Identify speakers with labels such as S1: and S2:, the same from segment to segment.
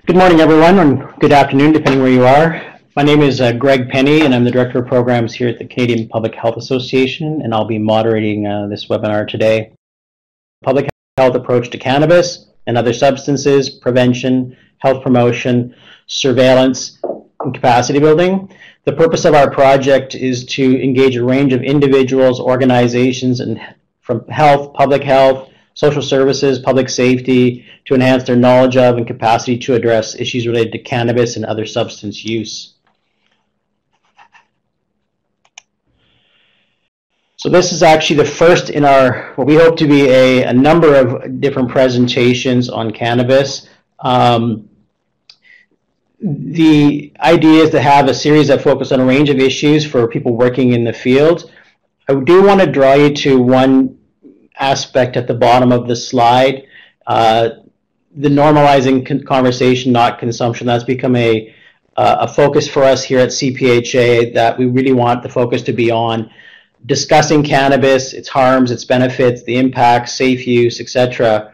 S1: Good morning, everyone, or good afternoon, depending where you are. My name is Greg Penny, and I'm the Director of Programs here at the Canadian Public Health Association, and I'll be moderating this webinar today. Public health approach to cannabis and other substances, prevention, health promotion, surveillance, and capacity building. The purpose of our project is to engage a range of individuals, organizations, and from health, public health, social services, public safety, to enhance their knowledge of and capacity to address issues related to cannabis and other substance use. So this is actually the first in our, what we hope to be a number of different presentations on cannabis. The idea is to have a series that focus on a range of issues for people working in the field. I do want to draw you to one aspect at the bottom of the slide, the normalizing conversation, not consumption. That's become a focus for us here at CPHA, that we really want the focus to be on discussing cannabis, its harms, its benefits, the impacts, safe use, etc.,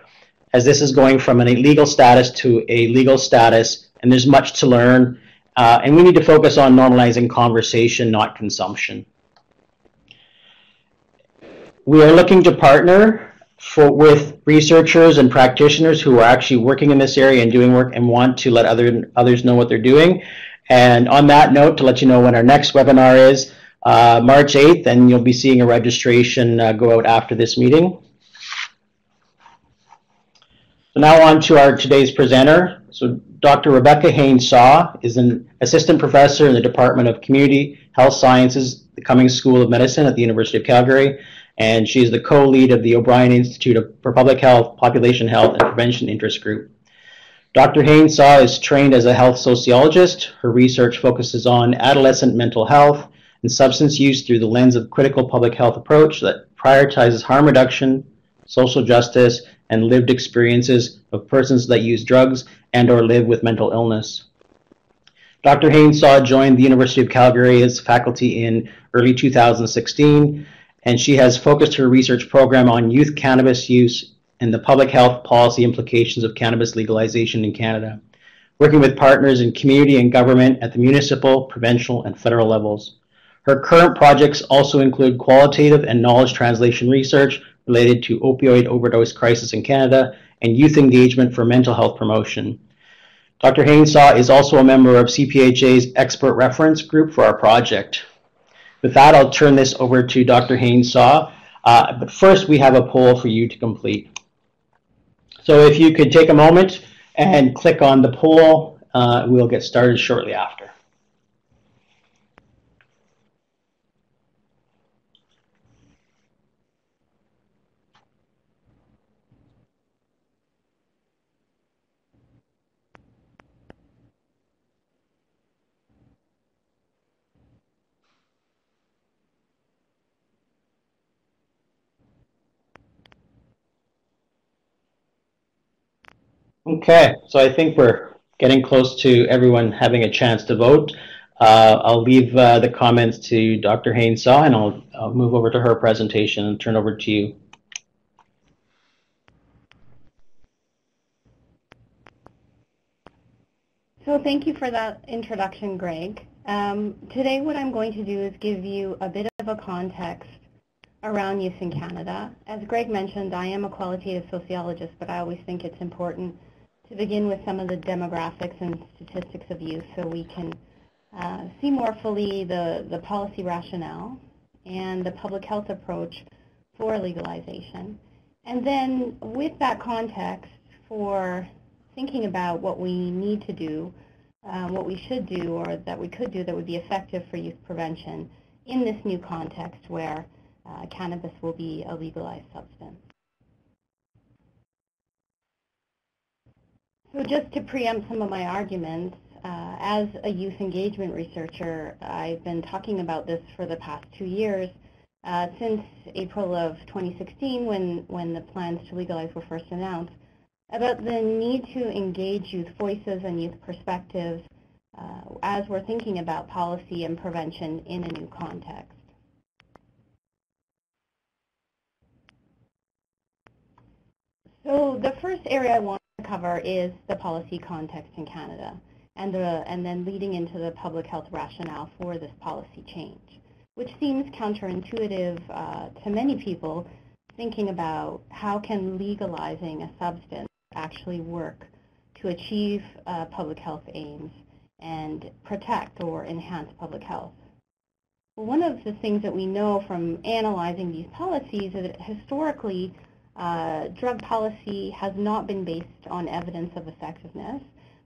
S1: as this is going from an illegal status to a legal status, and there's much to learn, and we need to focus on normalizing conversation, not consumption. We are looking to partner with researchers and practitioners who are actually working in this area and doing work and want to let others know what they're doing. And on that note, to let you know when our next webinar is, March 8th, and you'll be seeing a registration go out after this meeting. So now on to today's presenter. So Dr. Rebecca Haines-Saah is an assistant professor in the Department of Community Health Sciences, the Cummings School of Medicine at the University of Calgary, and she is the co-lead of the O'Brien Institute for Public Health, Population Health, and Prevention Interest Group. Dr. Haines-Saah is trained as a health sociologist. Her research focuses on adolescent mental health and substance use through the lens of critical public health approach that prioritizes harm reduction, social justice, and lived experiences of persons that use drugs and or live with mental illness. Dr. Haines-Saah joined the University of Calgary as faculty in early 2016, and she has focused her research program on youth cannabis use and the public health policy implications of cannabis legalization in Canada, working with partners in community and government at the municipal, provincial, and federal levels. Her current projects also include qualitative and knowledge translation research related to opioid overdose crisis in Canada and youth engagement for mental health promotion. Dr. Haines-Saah is also a member of CPHA's expert reference group for our project. With that, I'll turn this over to Dr. Haines-Saah, but first we have a poll for you to complete. So if you could take a moment and click on the poll, we'll get started shortly after. Okay, so I think we're getting close to everyone having a chance to vote. I'll leave the comments to Dr. Haines-Saah, and I'll move over to her presentation and turn over to you.
S2: So thank you for that introduction, Greg. Today what I'm going to do is give you a bit of a context around use in Canada. As Greg mentioned, I am a qualitative sociologist, but I always think it's important to begin with some of the demographics and statistics of use so we can see more fully the policy rationale and the public health approach for legalization. And then with that context for thinking about what we need to do, what we should do, or that we could do that would be effective for youth prevention in this new context where cannabis will be a legalized substance. So just to preempt some of my arguments, as a youth engagement researcher, I've been talking about this for the past 2 years, since April of 2016 when the plans to legalize were first announced, about the need to engage youth voices and youth perspectives as we're thinking about policy and prevention in a new context. So the first area I want to cover is the policy context in Canada, and then leading into the public health rationale for this policy change, which seems counterintuitive to many people thinking about how can legalizing a substance actually work to achieve public health aims and protect or enhance public health. Well, one of the things that we know from analyzing these policies is that historically drug policy has not been based on evidence of effectiveness,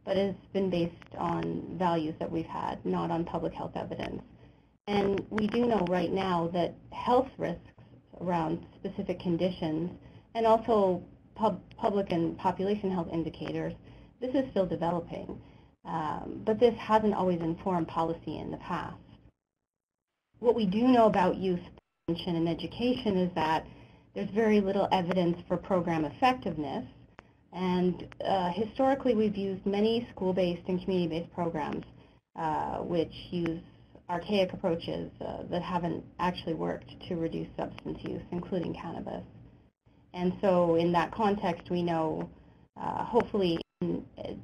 S2: but has been based on values that we've had, not on public health evidence. And we do know right now that health risks around specific conditions and also public and population health indicators, this is still developing. But this hasn't always informed policy in the past. What we do know about youth prevention and education is that there's very little evidence for program effectiveness. And historically, we've used many school-based and community-based programs which use archaic approaches that haven't actually worked to reduce substance use, including cannabis. And so in that context, we know, hopefully,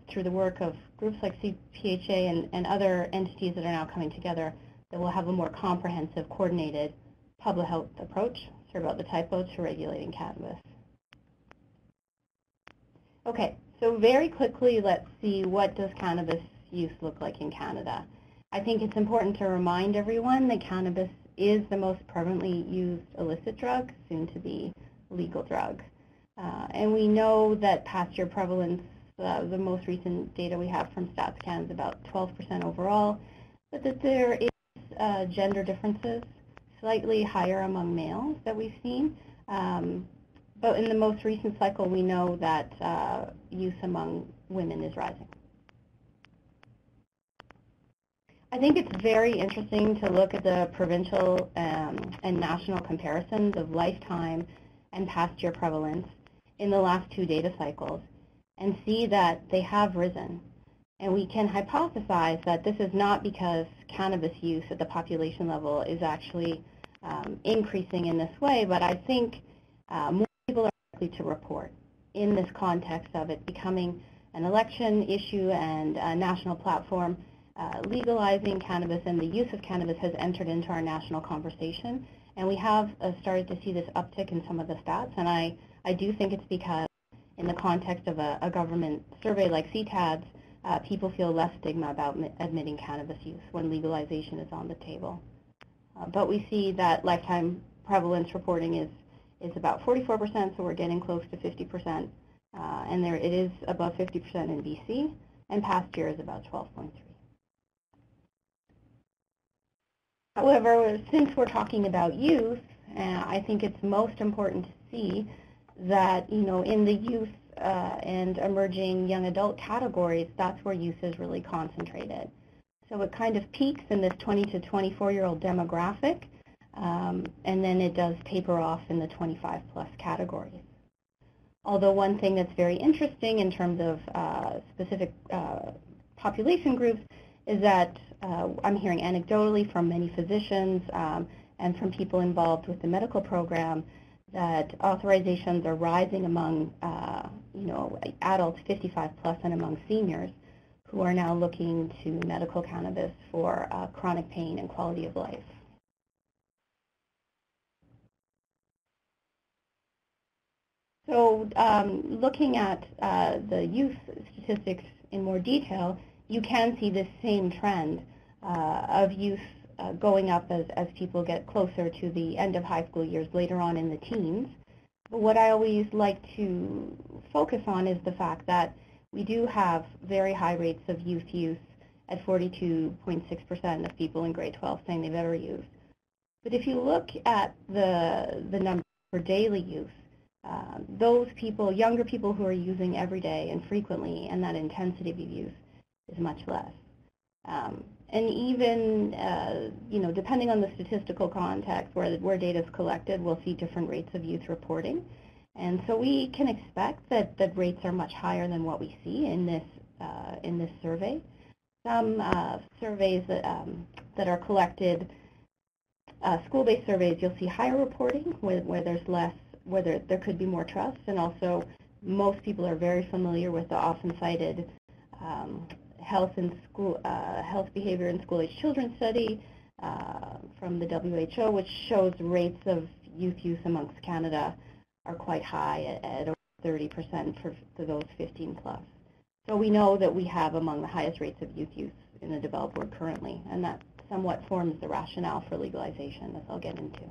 S2: through the work of groups like CPHA and other entities that are now coming together, that we'll have a more comprehensive, coordinated public health approach, sorry about the typo, to regulating cannabis. Okay, so very quickly, let's see, what does cannabis use look like in Canada? I think it's important to remind everyone that cannabis is the most prevalently used illicit drug, soon to be legal drug. And we know that past year prevalence, the most recent data we have from StatsCan is about 12% overall, but that there is gender differences, slightly higher among males that we've seen. But in the most recent cycle, we know that use among women is rising. I think it's very interesting to look at the provincial and national comparisons of lifetime and past year prevalence in the last two data cycles and see that they have risen. And we can hypothesize that this is not because cannabis use at the population level is actually increasing in this way, but I think more people are likely to report in this context of it becoming an election issue and a national platform. Legalizing cannabis and the use of cannabis has entered into our national conversation, and we have started to see this uptick in some of the stats, and I do think it's because in the context of a government survey like CTAD's, people feel less stigma about admitting cannabis use when legalization is on the table. But we see that lifetime prevalence reporting is about 44%, so we're getting close to 50%, and it is above 50% in BC, and past year is about 12.3. However, since we're talking about youth, I think it's most important to see that, in the youth and emerging young adult categories, that's where youth is really concentrated. So it kind of peaks in this 20 to 24-year-old demographic, and then it does taper off in the 25-plus categories. Although one thing that's very interesting in terms of specific population groups is that I'm hearing anecdotally from many physicians and from people involved with the medical program that authorizations are rising among adults 55 plus and among seniors who are now looking to medical cannabis for chronic pain and quality of life. So looking at the youth statistics in more detail, you can see this same trend of youth going up as people get closer to the end of high school years, later on in the teens. But what I always like to focus on is the fact that we do have very high rates of youth use at 42.6% of people in grade 12 saying they've ever used. But if you look at the number for daily use, those people, younger people who are using every day and frequently, and that intensity of use is much less. And even, depending on the statistical context where data is collected, we'll see different rates of youth reporting. And so we can expect that rates are much higher than what we see in this survey. Some surveys that are collected, school-based surveys, you'll see higher reporting where there's less, where there could be more trust, and also most people are very familiar with the often cited health behavior in school-age children study from the WHO, which shows rates of youth use amongst Canada are quite high at over 30% for those 15 plus. So we know that we have among the highest rates of youth use in the developed world currently, and that somewhat forms the rationale for legalization, as I'll get into.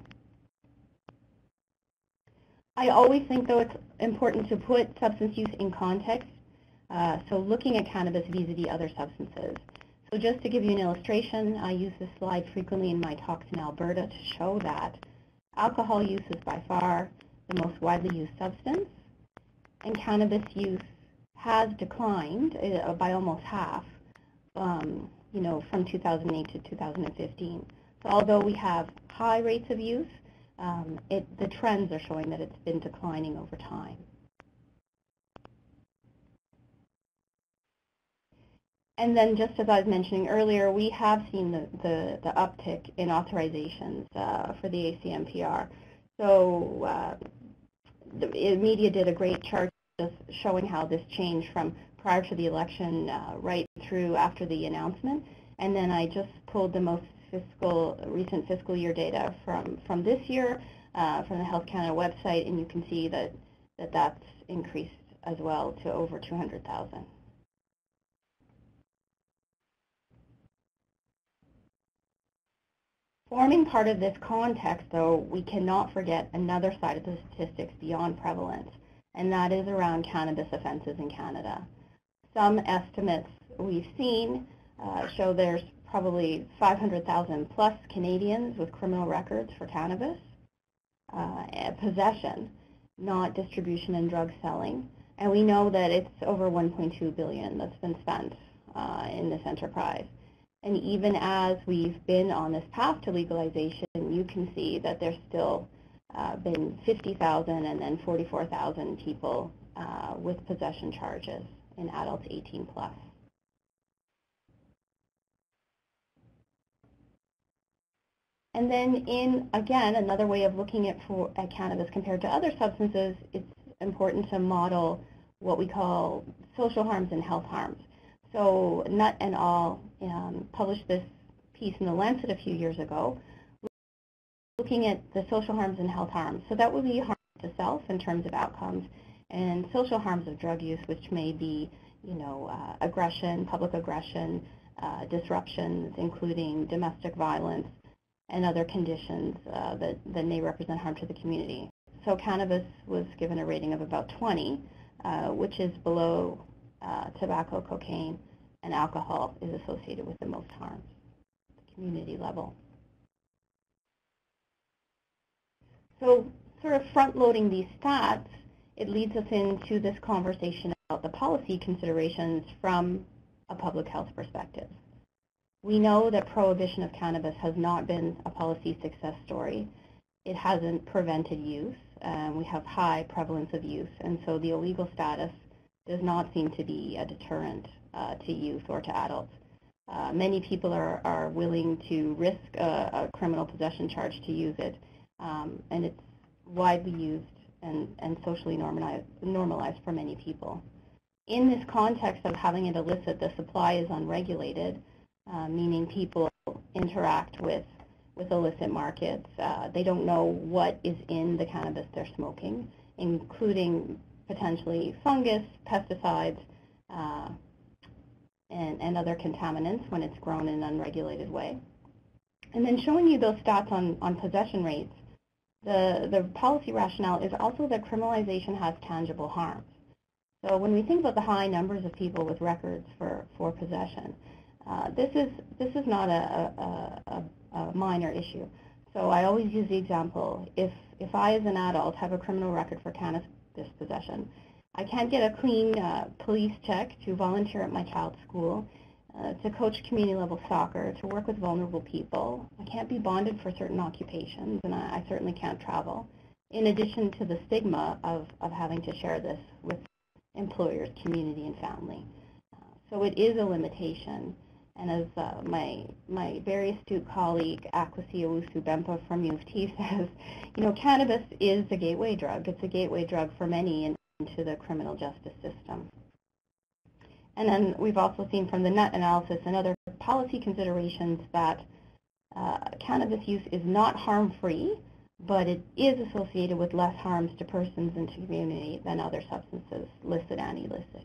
S2: I always think, though, it's important to put substance use in context, so looking at cannabis vis-a-vis other substances. So just to give you an illustration, I use this slide frequently in my talks in Alberta to show that alcohol use is by far the most widely used substance, and cannabis use has declined by almost half, from 2008 to 2015. So although we have high rates of use, the trends are showing that it's been declining over time. And then, just as I was mentioning earlier, we have seen the uptick in authorizations for the ACMPR. So the media did a great chart just showing how this changed from prior to the election right through after the announcement. And then I just pulled the most recent fiscal year data from this year from the Health Canada website, and you can see that's increased as well to over 200,000. Forming part of this context, though, we cannot forget another side of the statistics beyond prevalence, and that is around cannabis offenses in Canada. Some estimates we've seen show there's probably 500,000 plus Canadians with criminal records for cannabis, possession, not distribution and drug selling. And we know that it's over $1.2 billion that's been spent in this enterprise. And even as we've been on this path to legalization, you can see that there's still been 50,000 and then 44,000 people with possession charges in adults 18 plus. And then again, another way of looking at cannabis compared to other substances, it's important to model what we call social harms and health harms. So Nutt et al. Published this piece in The Lancet a few years ago, looking at the social harms and health harms. So that would be harm to self in terms of outcomes, and social harms of drug use, which may be, aggression, public aggression, disruptions, including domestic violence, and other conditions that may represent harm to the community. So cannabis was given a rating of about 20, which is below tobacco, cocaine, and alcohol is associated with the most harms at the community level. So sort of front-loading these stats, it leads us into this conversation about the policy considerations from a public health perspective. We know that prohibition of cannabis has not been a policy success story. It hasn't prevented use. We have high prevalence of use, and so the illegal status does not seem to be a deterrent to youth or to adults. Many people are willing to risk a criminal possession charge to use it, and it's widely used and socially normalized for many people. In this context of having it illicit, the supply is unregulated, meaning people interact with illicit markets. They don't know what is in the cannabis they're smoking, including potentially fungus, pesticides, and other contaminants when it's grown in an unregulated way. And then showing you those stats on possession rates, the policy rationale is also that criminalization has tangible harms. So when we think about the high numbers of people with records for possession, this is not a minor issue. So I always use the example, if I as an adult have a criminal record for cannabis possession, I can't get a clean police check to volunteer at my child's school, to coach community level soccer, to work with vulnerable people. I can't be bonded for certain occupations, and I certainly can't travel, in addition to the stigma of having to share this with employers, community, and family. So it is a limitation. And as my very astute colleague, Akwasi Owusu-Bempah from U of T says, cannabis is a gateway drug. It's a gateway drug for many, and into the criminal justice system. And then we've also seen from the net analysis and other policy considerations that cannabis use is not harm-free, but it is associated with less harms to persons and to community than other substances, licit and illicit.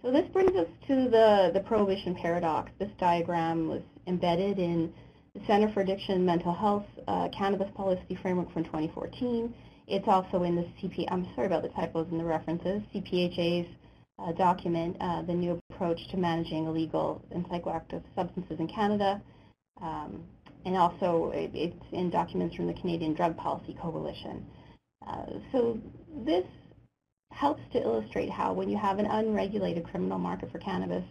S2: So this brings us to the prohibition paradox. This diagram was embedded in the Center for Addiction and Mental Health Cannabis Policy Framework from 2014. It's also in the I'm sorry about the typos in the references, CPHA's document, the new approach to managing illegal and psychoactive substances in Canada. And also it's in documents from the Canadian Drug Policy Coalition. So this helps to illustrate how when you have an unregulated criminal market for cannabis,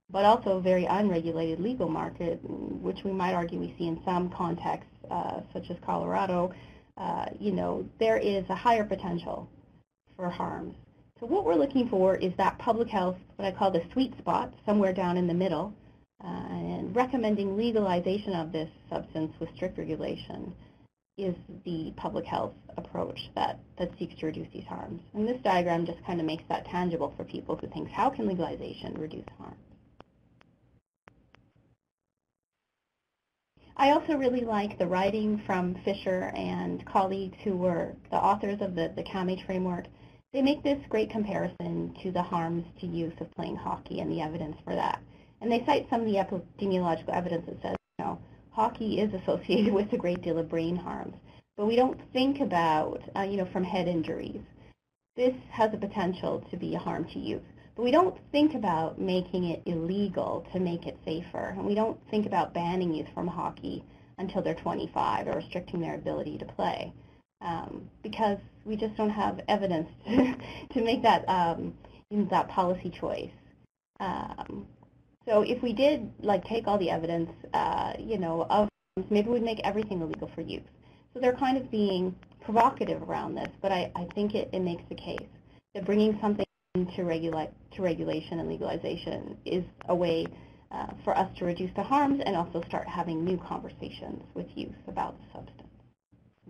S2: but also a very unregulated legal market, which we might argue we see in some contexts, such as Colorado, there is a higher potential for harms. So what we're looking for is that public health, what I call the sweet spot, somewhere down in the middle, and recommending legalization of this substance with strict regulation is the public health approach that seeks to reduce these harms. And this diagram just kind of makes that tangible for people who think, how can legalization reduce harm? I also really like the writing from Fisher and colleagues who were the authors of the CAMH framework. They make this great comparison to the harms to youth of playing hockey and the evidence for that. And they cite some of the epidemiological evidence that says, hockey is associated with a great deal of brain harms. But we don't think about, from head injuries. This has the potential to be a harm to youth. But we don't think about making it illegal to make it safer. And we don't think about banning youth from hockey until they're 25 or restricting their ability to play. Because we just don't have evidence to make that that policy choice. So if we did take all the evidence, of maybe we'd make everything illegal for youth. So they're kind of being provocative around this, but I think it makes the case that bringing something into regulation and legalization is a way for us to reduce the harms and also start having new conversations with youth about the substance.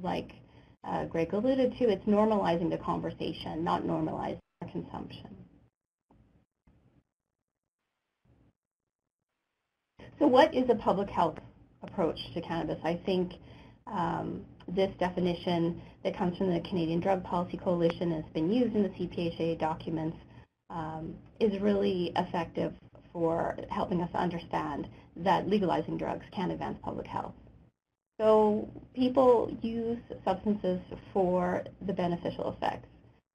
S2: Like Greg alluded to, it's normalizing the conversation, not normalizing our consumption. So what is a public health approach to cannabis? I think this definition that comes from the Canadian Drug Policy Coalition and has been used in the CPHA documents is really effective for helping us understand that legalizing drugs can advance public health. So people use substances for the beneficial effects.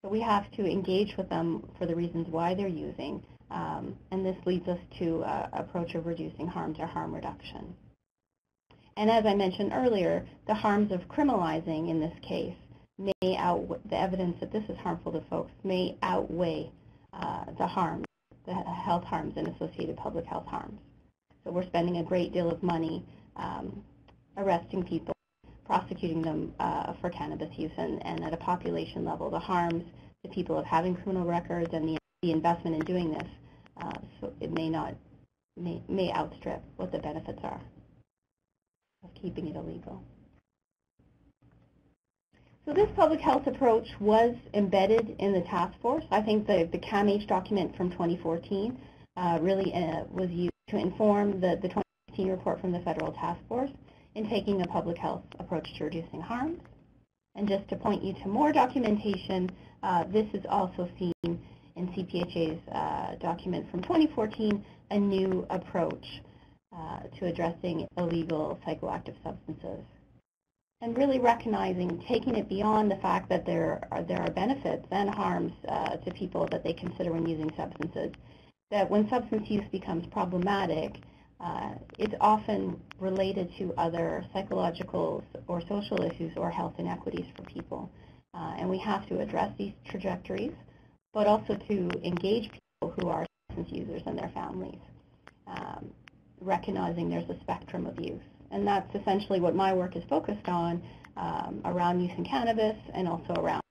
S2: So we have to engage with them for the reasons why they're using. And this leads us to an approach of reducing harms or harm reduction. And as I mentioned earlier, the harms of criminalizing in this case may outweigh, the evidence that this is harmful to folks may outweigh the harms, the health harms and associated public health harms. So we're spending a great deal of money arresting people, prosecuting them for cannabis use, and at a population level, the harms to people of having criminal records and the investment in doing this, so it may outstrip what the benefits are of keeping it illegal. So this public health approach was embedded in the task force. I think the CAMH document from 2014 really was used to inform the 2016 report from the federal task force in taking a public health approach to reducing harms. And just to point you to more documentation, this is also seen in CPHA's document from 2014, a new approach to addressing illegal psychoactive substances. And really recognizing, taking it beyond the fact that there are benefits and harms to people that they consider when using substances, that when substance use becomes problematic, it's often related to other psychological or social issues or health inequities for people. And we have to address these trajectories, but also to engage people who are substance users and their families, recognizing there's a spectrum of use. And that's essentially what my work is focused on, around use in cannabis and also around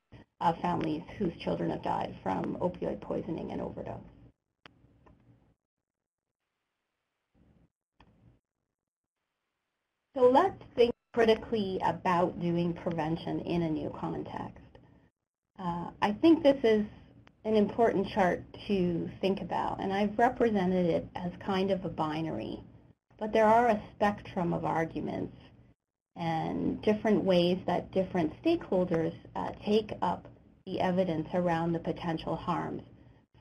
S2: families whose children have died from opioid poisoning and overdose. So let's think critically about doing prevention in a new context. I think this is an important chart to think about, and I've represented it as kind of a binary. But there are a spectrum of arguments and different ways that different stakeholders take up the evidence around the potential harms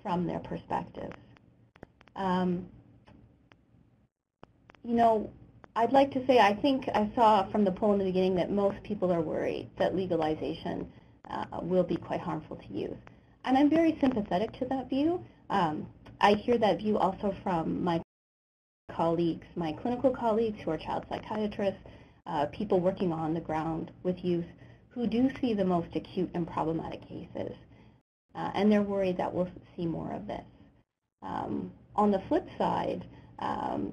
S2: from their perspectives. I'd like to say I think I saw from the poll in the beginning that most people are worried that legalization will be quite harmful to youth. And I'm very sympathetic to that view. I hear that view also from my colleagues, my clinical colleagues who are child psychiatrists, people working on the ground with youth who do see the most acute and problematic cases. And they're worried that we'll see more of this. On the flip side,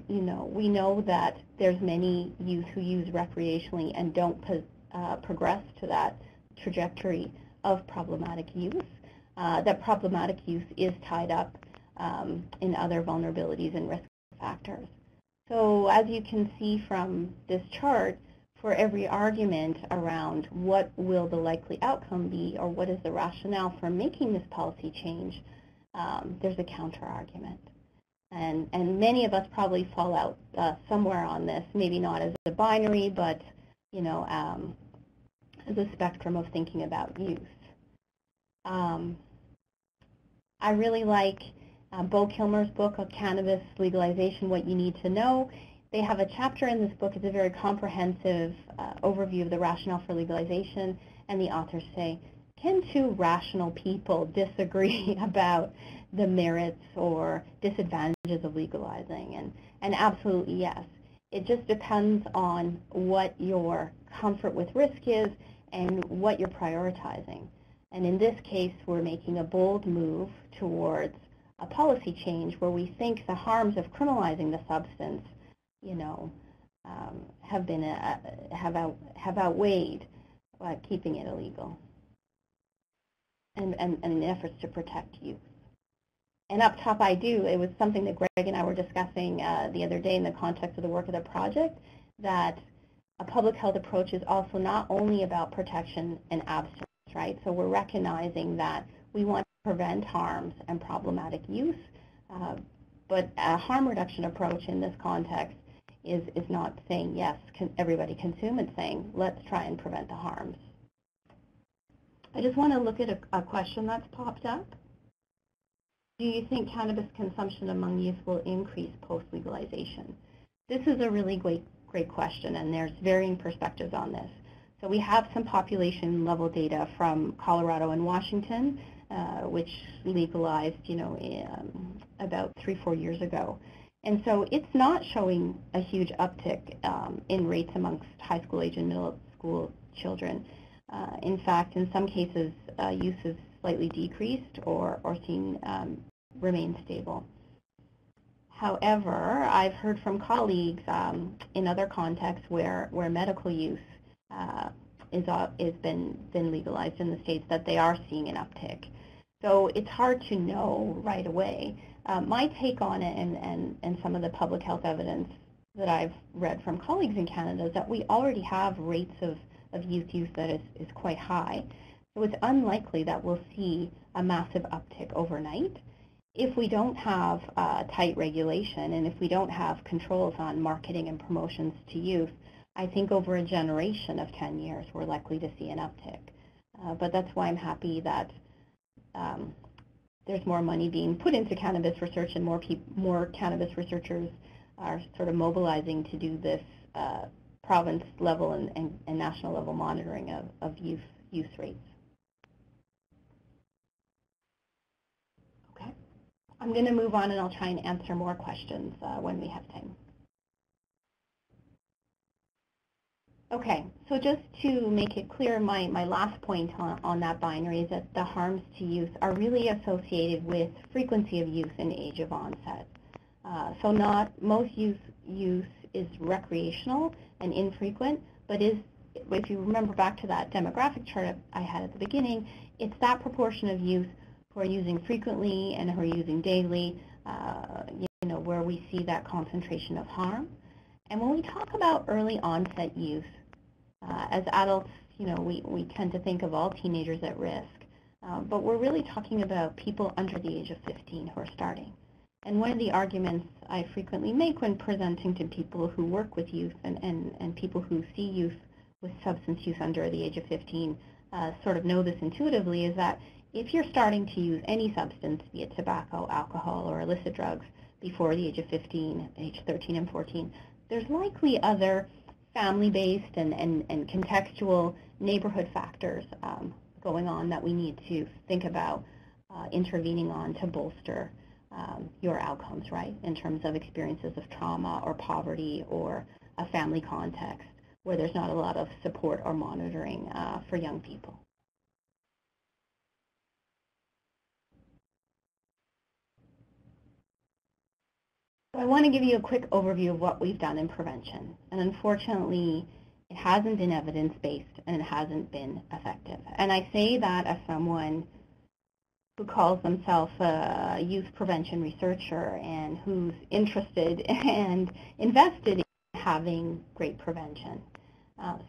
S2: we know that there's many youth who use recreationally and don't progress to that trajectory of problematic use. That problematic use is tied up in other vulnerabilities and risk factors. So as you can see from this chart, for every argument around what will the likely outcome be or what is the rationale for making this policy change, there's a counter-argument. And many of us probably fall out somewhere on this, maybe not as a binary, but as a spectrum of thinking about youth. I really like Bo Kilmer's book of Cannabis Legalization, What You Need to Know. They have a chapter in this book. It's a very comprehensive overview of the rationale for legalization, and the authors say, can two rational people disagree about the merits or disadvantages of legalizing? And absolutely yes. It just depends on what your comfort with risk is and what you're prioritizing. And in this case, we're making a bold move towards a policy change where we think the harms of criminalizing the substance, have outweighed keeping it illegal, and in efforts to protect youth. And up top, it was something that Greg and I were discussing the other day in the context of the work of the project, that a public health approach is also not only about protection and abstinence, right? So we're recognizing that we want to prevent harms and problematic use, but a harm reduction approach in this context is not saying, yes, everybody consume, it's saying, let's try and prevent the harms. I just want to look at a question that's popped up. Do you think cannabis consumption among youth will increase post-legalization? This is a really great question, and there's varying perspectives on this. So we have some population-level data from Colorado and Washington, which legalized, about 3-4 years ago. And so it's not showing a huge uptick in rates amongst high school age and middle school children. In fact, in some cases, use is slightly decreased or seen remain stable. However, I've heard from colleagues in other contexts where medical use is been legalized in the states that they are seeing an uptick. So it's hard to know right away. My take on it and some of the public health evidence that I've read from colleagues in Canada is that we already have rates of youth use that is quite high. So it's unlikely that we'll see a massive uptick overnight if we don't have tight regulation and if we don't have controls on marketing and promotions to youth. I think over a generation of 10 years, we're likely to see an uptick. But that's why I'm happy that there's more money being put into cannabis research and more cannabis researchers are sort of mobilizing to do this province level and national level monitoring of use rates. Okay, I'm going to move on and I'll try and answer more questions when we have time. Okay, so just to make it clear, my last point on that binary is that the harms to youth are really associated with frequency of use and age of onset. So not most use is recreational and infrequent, but if you remember back to that demographic chart I had at the beginning, it's that proportion of youth who are using frequently and who are using daily, where we see that concentration of harm. And when we talk about early onset use, as adults, we tend to think of all teenagers at risk. but we're really talking about people under the age of 15 who are starting. And one of the arguments I frequently make when presenting to people who work with youth and people who see youth with substance use under the age of 15 sort of know this intuitively is that if you're starting to use any substance, be it tobacco, alcohol, or illicit drugs, before the age of 15, age 13 and 14, there's likely other family-based and contextual neighborhood factors going on that we need to think about intervening on to bolster your outcomes, right, in terms of experiences of trauma or poverty or a family context where there's not a lot of support or monitoring for young people. I want to give you a quick overview of what we've done in prevention. And unfortunately, it hasn't been evidence-based and it hasn't been effective. And I say that as someone who calls themselves a youth prevention researcher and who's interested and invested in having great prevention.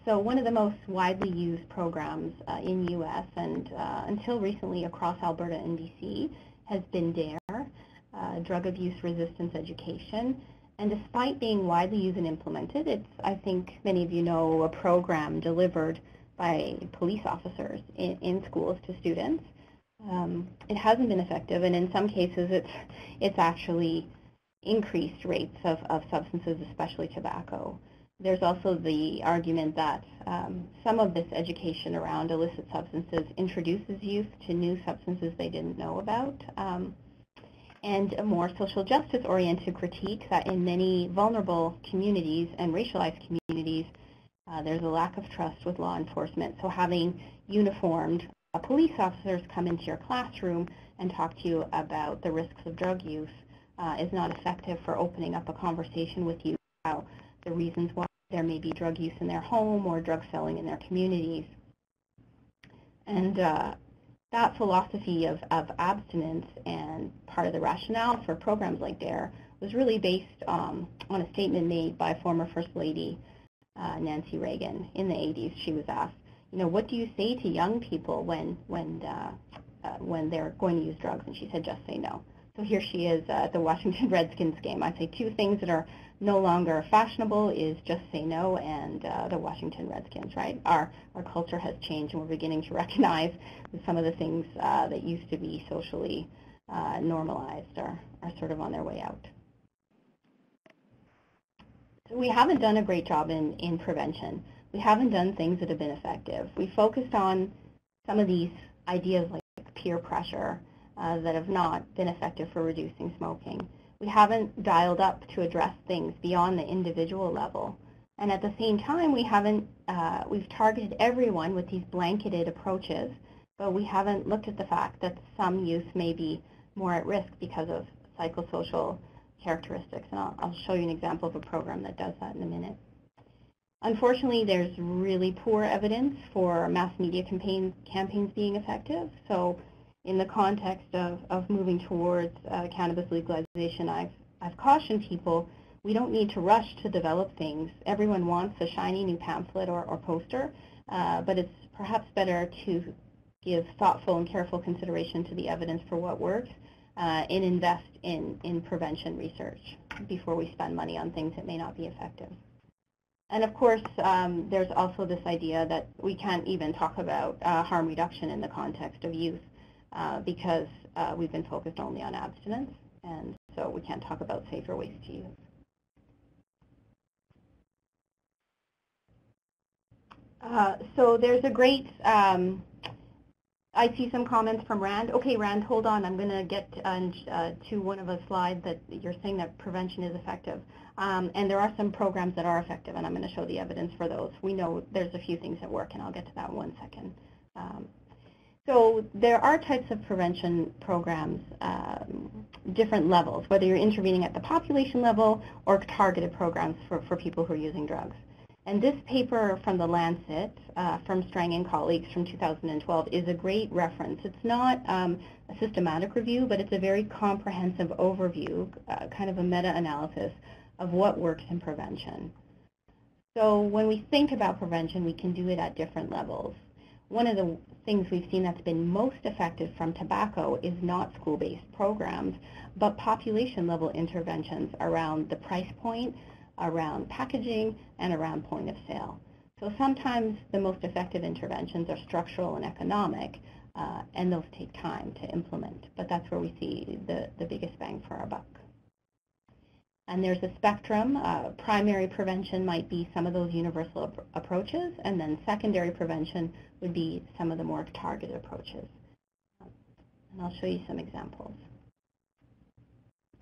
S2: So one of the most widely used programs in the U.S. and until recently across Alberta and BC has been DARE, Drug Abuse Resistance Education. And despite being widely used and implemented, it's, I think many of you know, a program delivered by police officers in schools to students. It hasn't been effective, and in some cases it's actually increased rates of substances, especially tobacco. There's also the argument that some of this education around illicit substances introduces youth to new substances they didn't know about, and a more social justice-oriented critique that in many vulnerable communities and racialized communities, there's a lack of trust with law enforcement. So having uniformed police officers come into your classroom and talk to you about the risks of drug use is not effective for opening up a conversation with you about the reasons why there may be drug use in their home or drug selling in their communities. And that philosophy of abstinence and part of the rationale for programs like DARE was really based on a statement made by former First Lady Nancy Reagan in the 80s. She was asked, you know, what do you say to young people when they're going to use drugs? And she said, just say no. So here she is at the Washington Redskins game. I say two things that are no longer fashionable is just say no and the Washington Redskins, right? Our culture has changed and we're beginning to recognize that some of the things that used to be socially normalized are sort of on their way out. So we haven't done a great job in prevention. We haven't done things that have been effective. We focused on some of these ideas like peer pressure that have not been effective for reducing smoking. We haven't dialed up to address things beyond the individual level. And at the same time, we've targeted everyone with these blanketed approaches, but we haven't looked at the fact that some youth may be more at risk because of psychosocial characteristics. And I'll show you an example of a program that does that in a minute. Unfortunately, there's really poor evidence for mass media campaigns being effective. So in the context of moving towards cannabis legalization, I've cautioned people we don't need to rush to develop things. Everyone wants a shiny new pamphlet or poster, but it's perhaps better to give thoughtful and careful consideration to the evidence for what works and invest in prevention research before we spend money on things that may not be effective. And of course, there's also this idea that we can't even talk about harm reduction in the context of youth because we've been focused only on abstinence, and so we can't talk about safer ways to use. So there's a great, I see some comments from Rand. Okay, Rand, hold on. I'm going to get to one of the slides that you're saying that prevention is effective. And there are some programs that are effective, and I'm going to show the evidence for those. We know there's a few things that work, and I'll get to that in 1 second. So there are types of prevention programs, different levels, whether you're intervening at the population level or targeted programs for people who are using drugs. And this paper from the Lancet, from Strang and colleagues from 2012, is a great reference. It's not a systematic review, but it's a very comprehensive overview, kind of a meta-analysis of what works in prevention. So when we think about prevention, we can do it at different levels. one of the things we've seen that's been most effective from tobacco is not school-based programs, but population-level interventions around the price point, around packaging, and around point of sale. So sometimes the most effective interventions are structural and economic, and those take time to implement, but that's where we see the biggest bang for our buck. And there's a spectrum. Primary prevention might be some of those universal approaches, and then secondary prevention would be some of the more targeted approaches. And I'll show you some examples.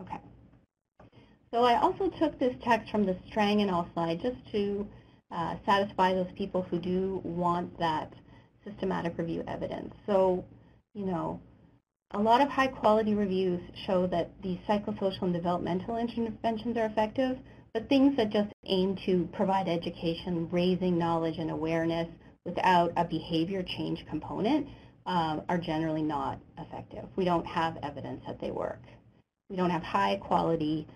S2: Okay. So I also took this text from the Strang and all slide just to satisfy those people who do want that systematic review evidence. So, you know, a lot of high-quality reviews show that these psychosocial and developmental interventions are effective, but things that just aim to provide education, raising knowledge and awareness without a behavior change component are generally not effective. We don't have evidence that they work. We don't have high-quality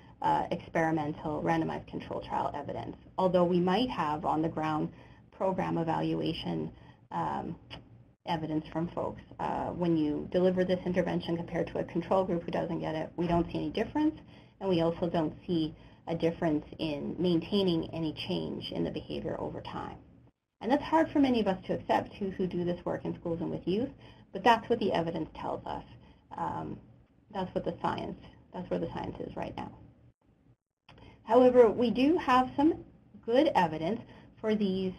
S2: experimental randomized control trial evidence, although we might have on-the-ground program evaluation evidence from folks. When you deliver this intervention compared to a control group who doesn't get it, we don't see any difference, and we also don't see a difference in maintaining any change in the behavior over time. And that's hard for many of us to accept who do this work in schools and with youth, but that's what the evidence tells us. That's what the science, that's where the science is right now. However, we do have some good evidence for these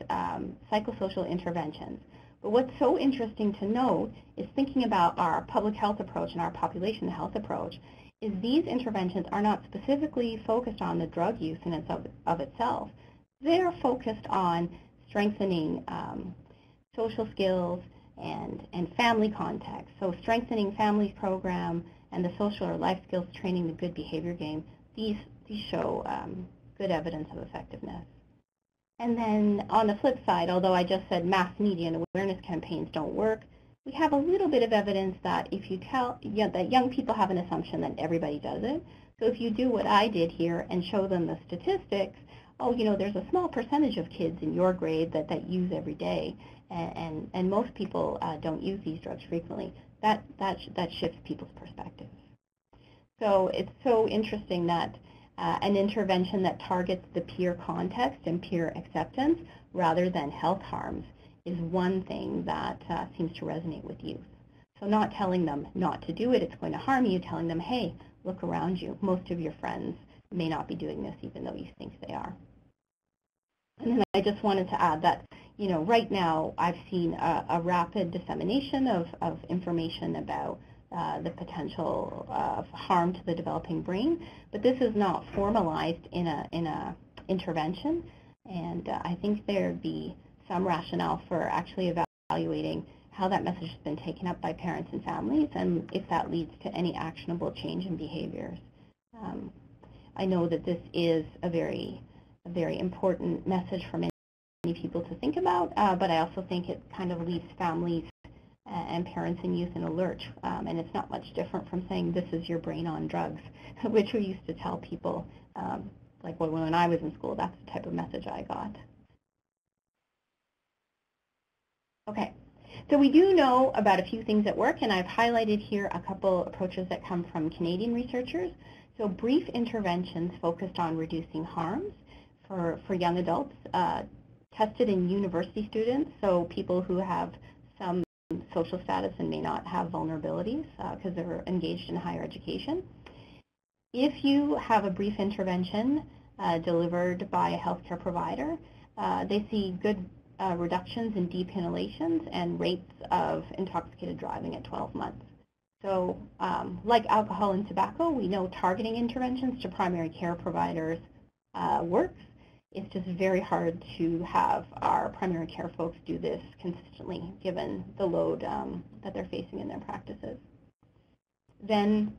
S2: psychosocial interventions. But what's so interesting to note is thinking about our public health approach and our population health approach is these interventions are not specifically focused on the drug use in of itself. They're focused on strengthening social skills and family context. So strengthening families program and the social or life skills training, the good behavior game, these show good evidence of effectiveness. And then on the flip side, although I just said mass media and awareness campaigns don't work, we have a little bit of evidence that if you tell that young people have an assumption that everybody does it. So if you do what I did here and show them the statistics, oh, you know, there's a small percentage of kids in your grade that use every day, and most people don't use these drugs frequently. That shifts people's perspectives. So it's so interesting that an intervention that targets the peer context and peer acceptance rather than health harms is one thing that seems to resonate with youth. So not telling them not to do it, it's going to harm you, telling them, hey, look around you. Most of your friends may not be doing this even though you think they are. And then I just wanted to add that, you know, right now I've seen a rapid dissemination of information about the potential of harm to the developing brain, but this is not formalized in a intervention, and I think there'd be some rationale for actually evaluating how that message has been taken up by parents and families, and if that leads to any actionable change in behaviors. I know that this is a very important message for many people to think about, but I also think it kind of leaves families and parents and youth in a lurch, and it's not much different from saying this is your brain on drugs, which we used to tell people, like when I was in school, that's the type of message I got. Okay, so we do know about a few things that work, and I've highlighted here a couple approaches that come from Canadian researchers. So brief interventions focused on reducing harms for young adults, tested in university students, so people who have some social status and may not have vulnerabilities because they're engaged in higher education. If you have a brief intervention delivered by a healthcare provider, they see good reductions in depenilations and rates of intoxicated driving at 12 months. So like alcohol and tobacco, we know targeting interventions to primary care providers works. It's just very hard to have our primary care folks do this consistently given the load that they're facing in their practices. Then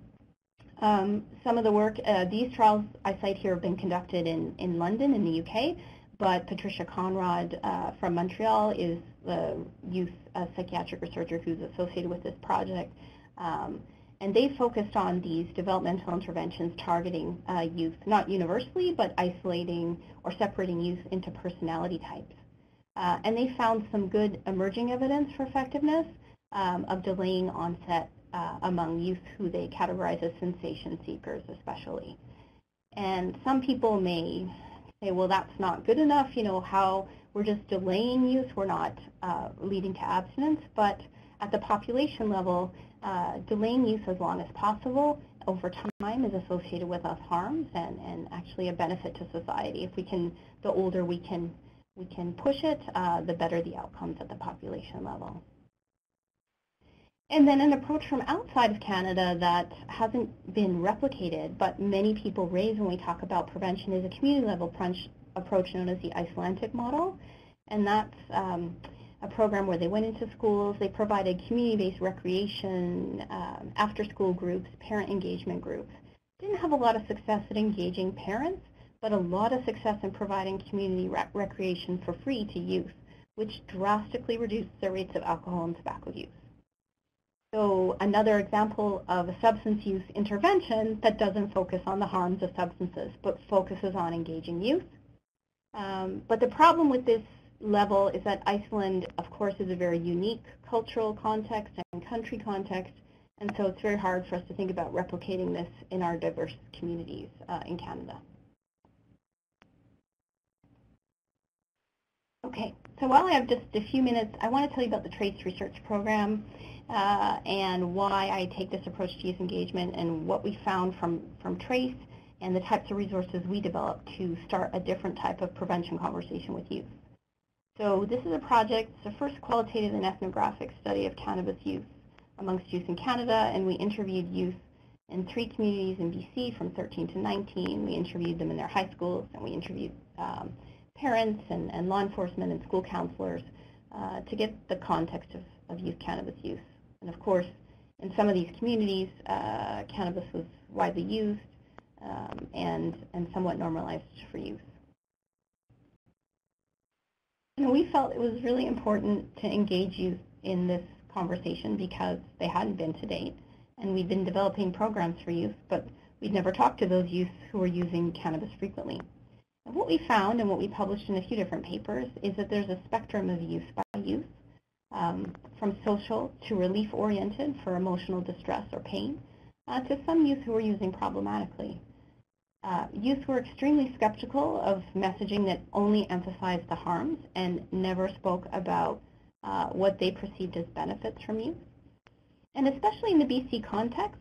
S2: some of the work, these trials I cite here have been conducted in London in the UK, but Patricia Conrad from Montreal is the youth psychiatric researcher who's associated with this project. And they focused on these developmental interventions targeting youth, not universally, but isolating or separating youth into personality types. And they found some good emerging evidence for effectiveness of delaying onset among youth who they categorize as sensation seekers especially. And some people may say, well, that's not good enough, how we're just delaying use, we're not leading to abstinence, but at the population level, delaying use as long as possible over time is associated with less harms and actually a benefit to society. If we can, the older we can push it, the better the outcomes at the population level. And then an approach from outside of Canada that hasn't been replicated, but many people raise when we talk about prevention, is a community-level approach known as the Icelandic model. And that's a program where they went into schools, they provided community-based recreation, after-school groups, parent engagement groups. Didn't have a lot of success at engaging parents, but a lot of success in providing community recreation for free to youth, which drastically reduced the rates of alcohol and tobacco use. So another example of a substance use intervention that doesn't focus on the harms of substances, but focuses on engaging youth. But the problem with this level is that Iceland, of course, is a very unique cultural context and country context, and so it's very hard for us to think about replicating this in our diverse communities in Canada. Okay, so while I have just a few minutes, I want to tell you about the TRACE research program and why I take this approach to youth engagement and what we found from TRACE and the types of resources we developed to start a different type of prevention conversation with youth. So this is a project, it's the first qualitative and ethnographic study of cannabis use amongst youth in Canada, and we interviewed youth in 3 communities in BC from 13 to 19. We interviewed them in their high schools, and we interviewed parents and law enforcement and school counselors to get the context of youth cannabis use. And of course, in some of these communities, cannabis was widely used and somewhat normalized for youth. And we felt it was really important to engage youth in this conversation because they hadn't been to date. And we'd been developing programs for youth, but we'd never talked to those youth who were using cannabis frequently. And what we found, and what we published in a few different papers, is that there's a spectrum of use by youth, from social to relief-oriented for emotional distress or pain, to some youth who were using problematically. Youth were extremely skeptical of messaging that only emphasized the harms and never spoke about what they perceived as benefits from use. And especially in the BC context,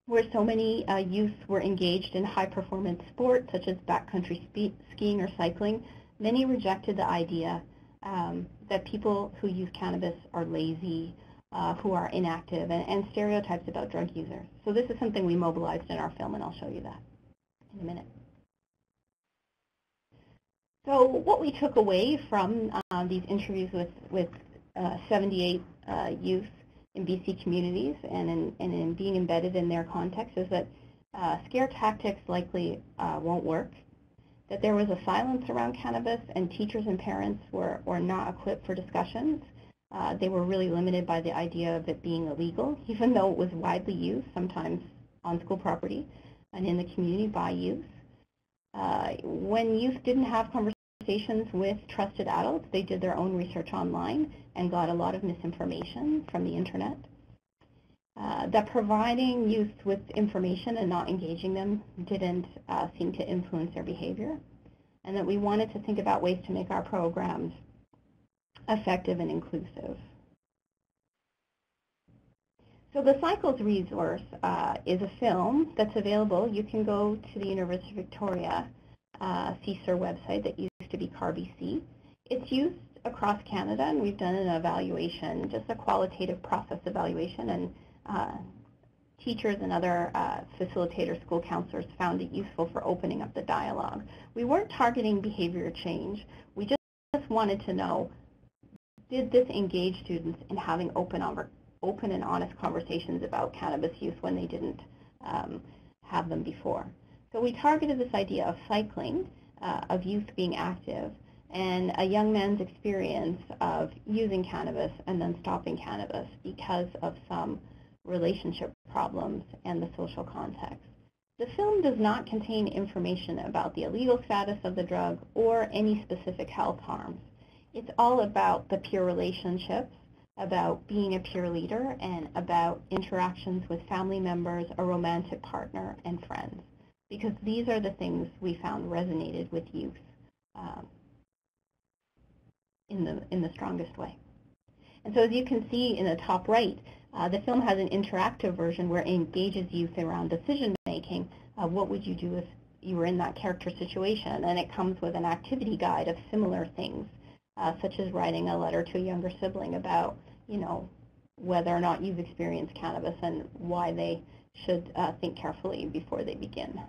S2: where so many youth were engaged in high-performance sports such as backcountry skiing or cycling, many rejected the idea that people who use cannabis are lazy, who are inactive, and stereotypes about drug users. So this is something we mobilized in our film, and I'll show you that in a minute. So what we took away from these interviews with 78 youth in BC communities and in being embedded in their context is that scare tactics likely won't work, that there was a silence around cannabis and teachers and parents were not equipped for discussions. They were really limited by the idea of it being illegal, even though it was widely used, sometimes on school property and in the community by youth. When youth didn't have conversations with trusted adults, they did their own research online and got a lot of misinformation from the internet. That providing youth with information and not engaging them didn't seem to influence their behavior, and that we wanted to think about ways to make our programs effective and inclusive. So the Cycles resource is a film that's available. You can go to the University of Victoria CSIR website that used to be CARBC. It's used across Canada, and we've done an evaluation, just a qualitative process evaluation, and teachers and other facilitators, school counselors found it useful for opening up the dialogue. We weren't targeting behavior change. We just wanted to know, did this engage students in having open and honest conversations about cannabis use when they didn't have them before? So we targeted this idea of cycling, of youth being active, and a young man's experience of using cannabis and then stopping cannabis because of some relationship problems and the social context. The film does not contain information about the illegal status of the drug or any specific health harms. It's all about the peer relationships, about being a peer leader, and about interactions with family members, a romantic partner, and friends. Because these are the things we found resonated with youth in the strongest way. And so as you can see in the top right, the film has an interactive version where it engages youth around decision making. What would you do if you were in that character situation? And it comes with an activity guide of similar things, such as writing a letter to a younger sibling about, whether or not you've experienced cannabis and why they should think carefully before they begin.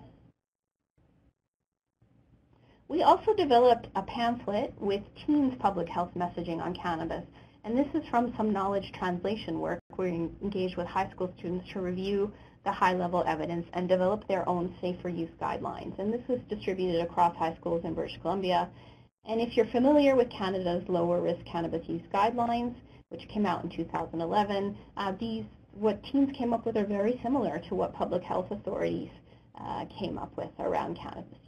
S2: We also developed a pamphlet with teens public health messaging on cannabis, and this is from some knowledge translation work. We engaged with high school students to review the high-level evidence and develop their own safer use guidelines, and this was distributed across high schools in British Columbia. And if you're familiar with Canada's lower risk cannabis use guidelines, which came out in 2011, what teens came up with are very similar to what public health authorities came up with around cannabis use.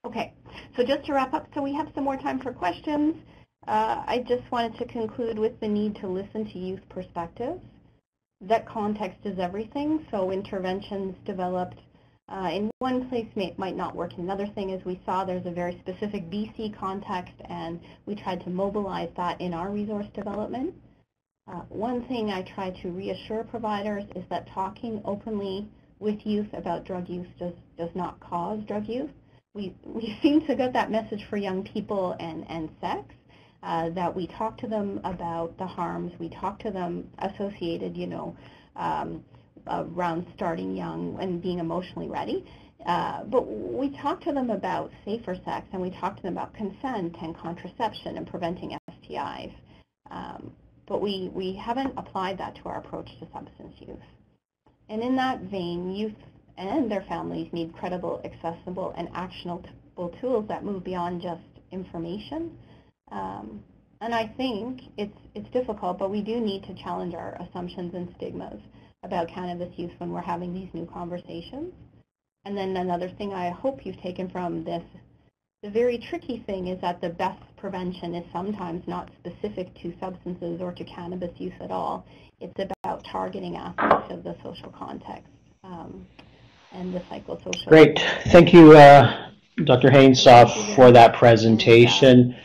S2: Okay, so just to wrap up, so we have some more time for questions. I just wanted to conclude with the need to listen to youth perspectives. That context is everything, so interventions developed in one place might not work in another thing. As we saw, there's a very specific BC context, and we tried to mobilize that in our resource development. One thing I try to reassure providers is that talking openly with youth about drug use does not cause drug use. We seem to get that message for young people and sex, that we talk to them about the harms, we talk to them associated, around starting young and being emotionally ready. But we talk to them about safer sex, and we talk to them about consent and contraception and preventing STIs. But we haven't applied that to our approach to substance use. And in that vein, youth and their families need credible, accessible, and actionable tools that move beyond just information. And I think it's difficult, but we do need to challenge our assumptions and stigmas about cannabis use when we're having these new conversations. And then another thing I hope you've taken from this, the very tricky thing is that the best prevention is sometimes not specific to substances or to cannabis use at all. It's about targeting aspects of the social context and the psychosocial.
S1: Great. Thank you, Dr. Haines-Saah, for that presentation.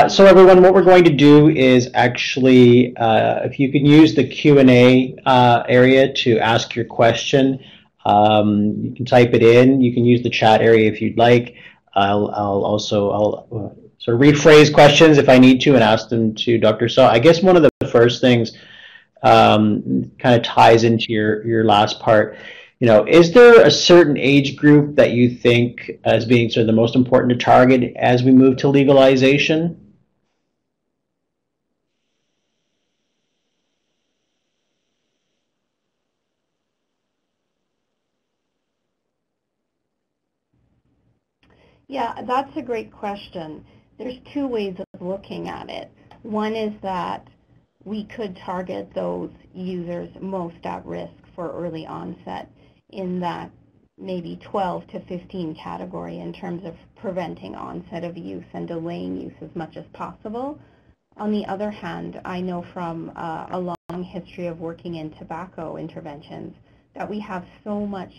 S1: So everyone, what we're going to do is actually, if you can use the Q&A area to ask your question, you can type it in. You can use the chat area if you'd like. I'll sort of rephrase questions if I need to and ask them to Dr. Saah. I guess one of the first things kind of ties into your last part. Is there a certain age group that you think as being sort of the most important to target as we move to legalization?
S2: Yeah, that's a great question. There's two ways of looking at it. One is that we could target those users most at risk for early onset in that maybe 12 to 15 category in terms of preventing onset of use and delaying use as much as possible. On the other hand, I know from a long history of working in tobacco interventions that we have so much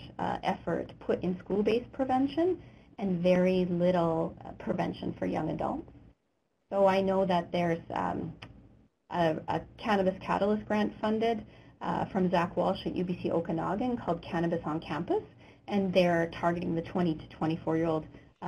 S2: effort put in school-based prevention and very little prevention for young adults. So I know that there's a Cannabis Catalyst grant funded from Zach Walsh at UBC Okanagan called Cannabis on Campus, and they're targeting the 20 to 24-year-old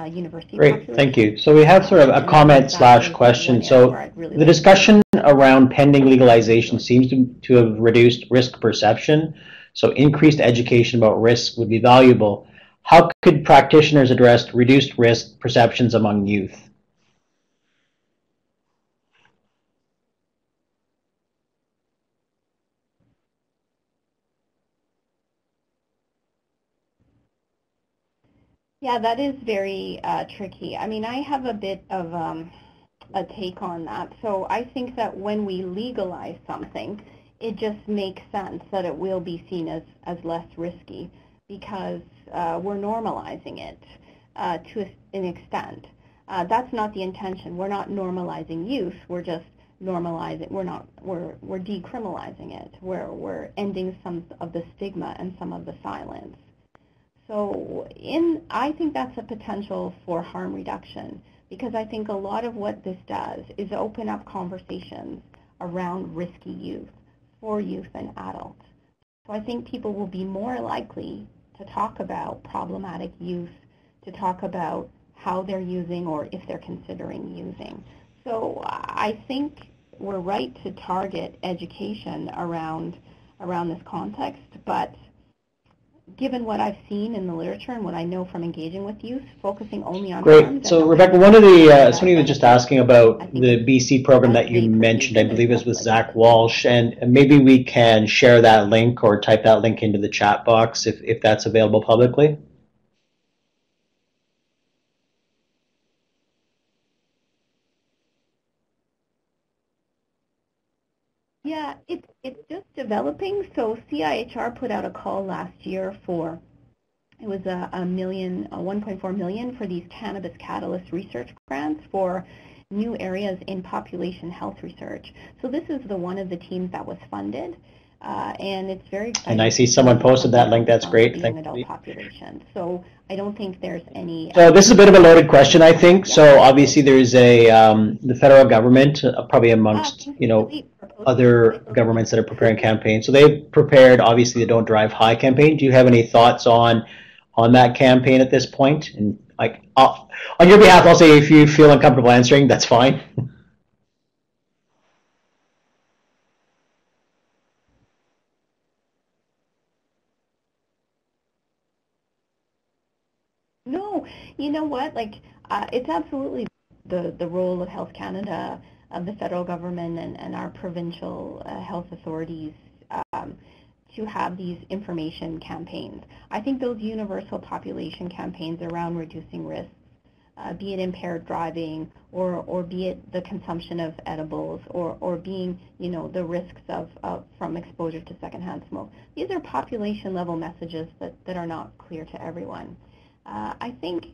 S2: university
S1: Great,
S2: population.
S1: thank you. So we have sort of a comment slash question. So the discussion around pending legalization seems to have reduced risk perception, so increased education about risk would be valuable. How could practitioners address reduced risk perceptions among youth?
S2: Yeah, that is very tricky. I mean, I have a bit of a take on that. So I think that when we legalize something, it just makes sense that it will be seen as less risky. because we're normalizing it to an extent. That's not the intention. We're not normalizing use. We're just normalizing. We're decriminalizing it. We're ending some of the stigma and some of the silence. So I think that's a potential for harm reduction, because I think a lot of what this does is open up conversations around risky youth, for youth and adults. So I think people will be more likely to talk about problematic use, to talk about how they're using or if they're considering using. So I think we're right to target education around this context, but given what I've seen in the literature and what I know from engaging with youth, focusing only on
S1: Great. So Rebecca, one of the somebody was just asking about the BC program that you mentioned. I believe it was Zach Walsh, and maybe we can share that link or type that link into the chat box if that's available publicly.
S2: Yeah, it's just developing. So CIHR put out a call last year for, it was $1.4 million for these cannabis catalyst research grants for new areas in population health research. So this is one of the teams that was funded, and it's very exciting.
S1: And I see someone posted that link. That's great.
S2: The young adult population. So I don't think there's any.
S1: So this is a bit of a loaded question, I think. So obviously there's the federal government, probably amongst other governments that are preparing campaigns. So they've prepared, obviously, the Don't Drive High campaign. Do you have any thoughts on that campaign at this point? And like on your behalf, I'll say if you feel uncomfortable answering, that's fine.
S2: No, you know what? Like, it's absolutely the role of Health Canada, of the federal government, and our provincial health authorities to have these information campaigns. I think those universal population campaigns around reducing risks, be it impaired driving or be it the consumption of edibles or being, the risks from exposure to secondhand smoke. These are population level messages that are not clear to everyone. I think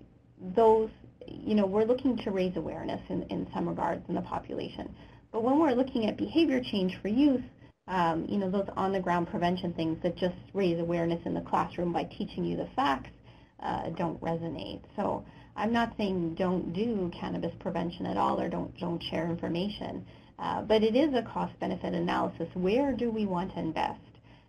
S2: those, we're looking to raise awareness in some regards in the population. But when we're looking at behavior change for youth, those on-the-ground prevention things that just raise awareness in the classroom by teaching you the facts don't resonate. So I'm not saying don't do cannabis prevention at all or don't share information, but it is a cost-benefit analysis. Where do we want to invest?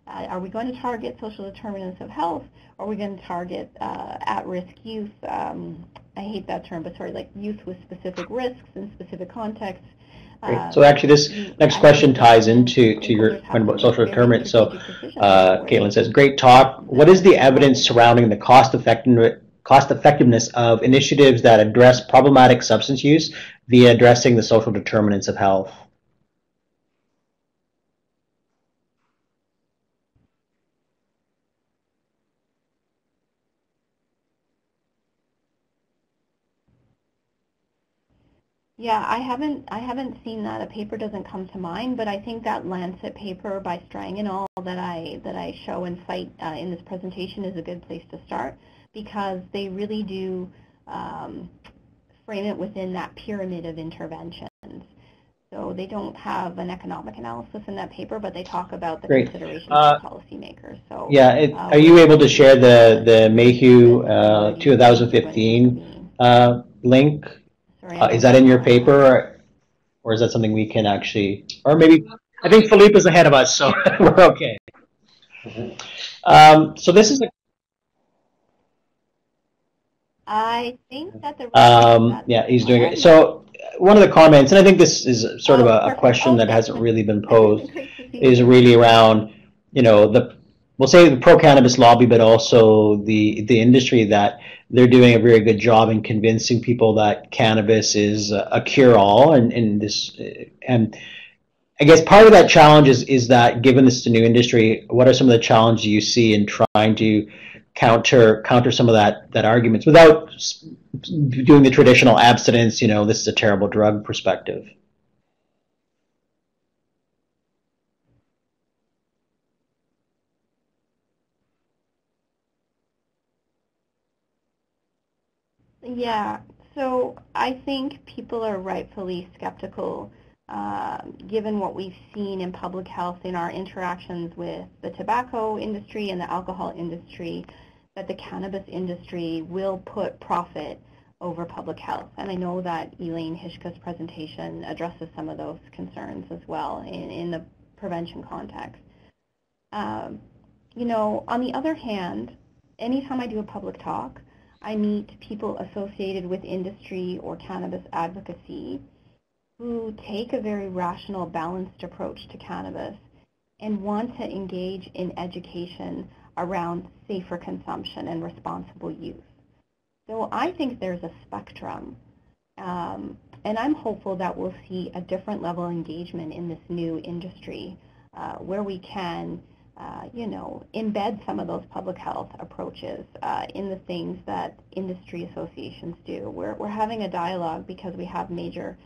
S2: Are we going to target social determinants of health, or are we going to target at-risk youth? I hate that term, but sorry, like youth with specific risks in specific contexts.
S1: So actually, this next question ties into your point about social determinants. So Caitlin says, great talk. What is the evidence surrounding the cost effectiveness of initiatives that address problematic substance use via addressing the social determinants of health?
S2: Yeah, I haven't seen that. A paper doesn't come to mind, but I think that Lancet paper by Strang and all that I show and cite in this presentation is a good place to start, because they really do frame it within that pyramid of interventions. So they don't have an economic analysis in that paper, but they talk about the considerations of policymakers. So
S1: yeah, are you able to share the Mayhew 2015 link? Is that in your paper, or is that something we can actually, or maybe, I think Philippe is ahead of us, so we're okay. So this is
S2: I think that the
S1: yeah, he's doing it. So one of the comments, and I think this is sort of a question that hasn't really been posed, is really around, we'll say the pro-cannabis lobby, but also the industry, that they're doing a very good job in convincing people that cannabis is a cure-all, and I guess part of that challenge is that, given this is a new industry, what are some of the challenges you see in trying to counter some of that arguments without doing the traditional abstinence, this is a terrible drug perspective?
S2: Yeah, so I think people are rightfully skeptical given what we've seen in public health in our interactions with the tobacco industry and the alcohol industry, that the cannabis industry will put profit over public health. And I know that Elaine Hishka's presentation addresses some of those concerns as well in the prevention context. You know, on the other hand, anytime I do a public talk, I meet people associated with industry or cannabis advocacy who take a very rational, balanced approach to cannabis and want to engage in education around safer consumption and responsible use. So I think there's a spectrum, and I'm hopeful that we'll see a different level of engagement in this new industry where we can you know, embed some of those public health approaches in the things that industry associations do. We're having a dialogue because we have major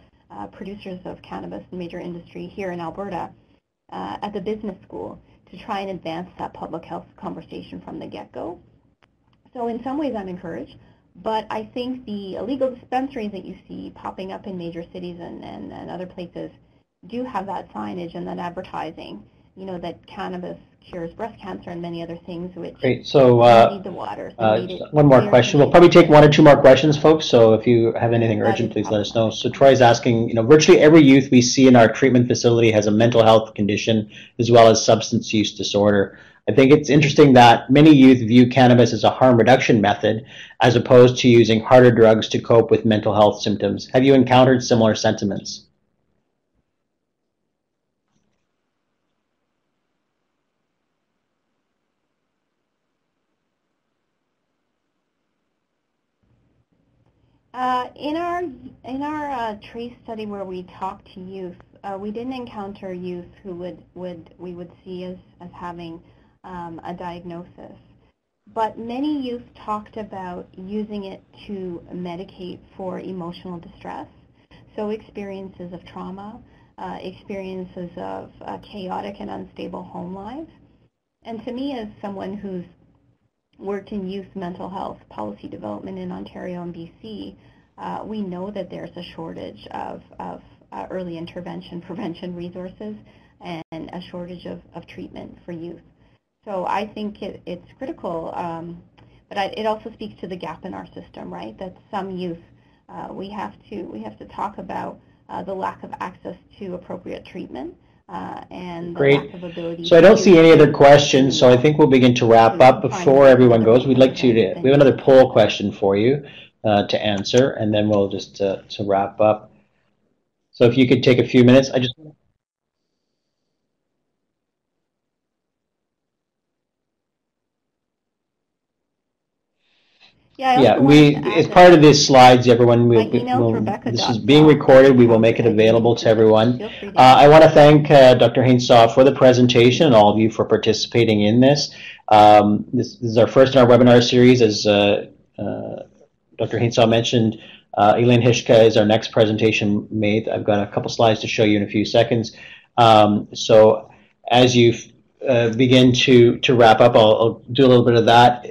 S2: producers of cannabis and major industry here in Alberta at the business school to try and advance that public health conversation from the get-go. So in some ways I'm encouraged, but I think the illegal dispensaries that you see popping up in major cities and other places do have that signage and that advertising, you know, that cannabis cures breast cancer and many other things, which
S1: Great. So
S2: need the water. So
S1: one more question. We'll probably take one or two more questions, folks. So if you have anything urgent, please let us know. So Troy's asking, you know, virtually every youth we see in our treatment facility has a mental health condition as well as substance use disorder. I think it's interesting that many youth view cannabis as a harm reduction method as opposed to using harder drugs to cope with mental health symptoms. Have you encountered similar sentiments? In our trace study where we talked to youth, we didn't encounter youth who we would see as having a diagnosis. But many youth talked about using it to medicate for emotional distress. So experiences of trauma, experiences of chaotic and unstable home lives. And to me, as someone who's worked in youth mental health policy development in Ontario and BC, we know that there's a shortage of early intervention prevention resources and a shortage of treatment for youth. So I think it's critical, but it also speaks to the gap in our system, right? That some youth, we have to talk about the lack of access to appropriate treatment. And the lack of ability. So I don't see any other questions, so I think we'll begin to wrap up. Before everyone goes, we'd like we have another poll question for you to answer, and then we'll just to wrap up. So if you could take a few minutes, as part of these slides, everyone, this is being recorded. We will make it available to everyone. I want to thank Dr. Haines-Saah for the presentation and all of you for participating in this. This is our first in our webinar series. As Dr. Haines-Saah mentioned, Elaine Hishka is our next presentation made. I've got a couple slides to show you in a few seconds. So as you begin to wrap up, I'll do a little bit of that.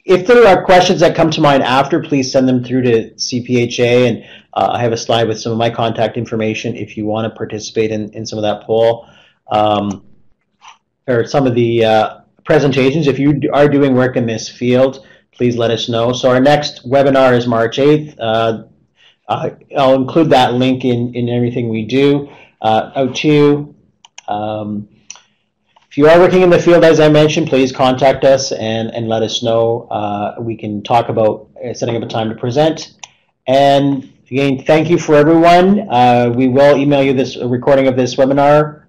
S1: If there are questions that come to mind after, please send them through to CPHA, and I have a slide with some of my contact information if you want to participate in some of that poll or some of the presentations. If you are doing work in this field, please let us know. So our next webinar is March 8th. I'll include that link in everything we do out to you. If you are working in the field, as I mentioned, please contact us and let us know. We can talk about setting up a time to present. And again, thank you for everyone. We will email you a recording of this webinar.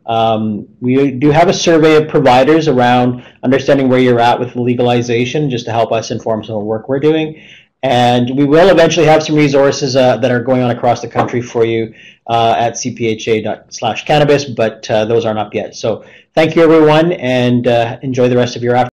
S1: We do have a survey of providers around understanding where you're at with legalization, just to help us inform some of the work we're doing. And we will eventually have some resources that are going on across the country for you at cpha./cannabis, but those aren't up yet. So thank you, everyone, and enjoy the rest of your afternoon.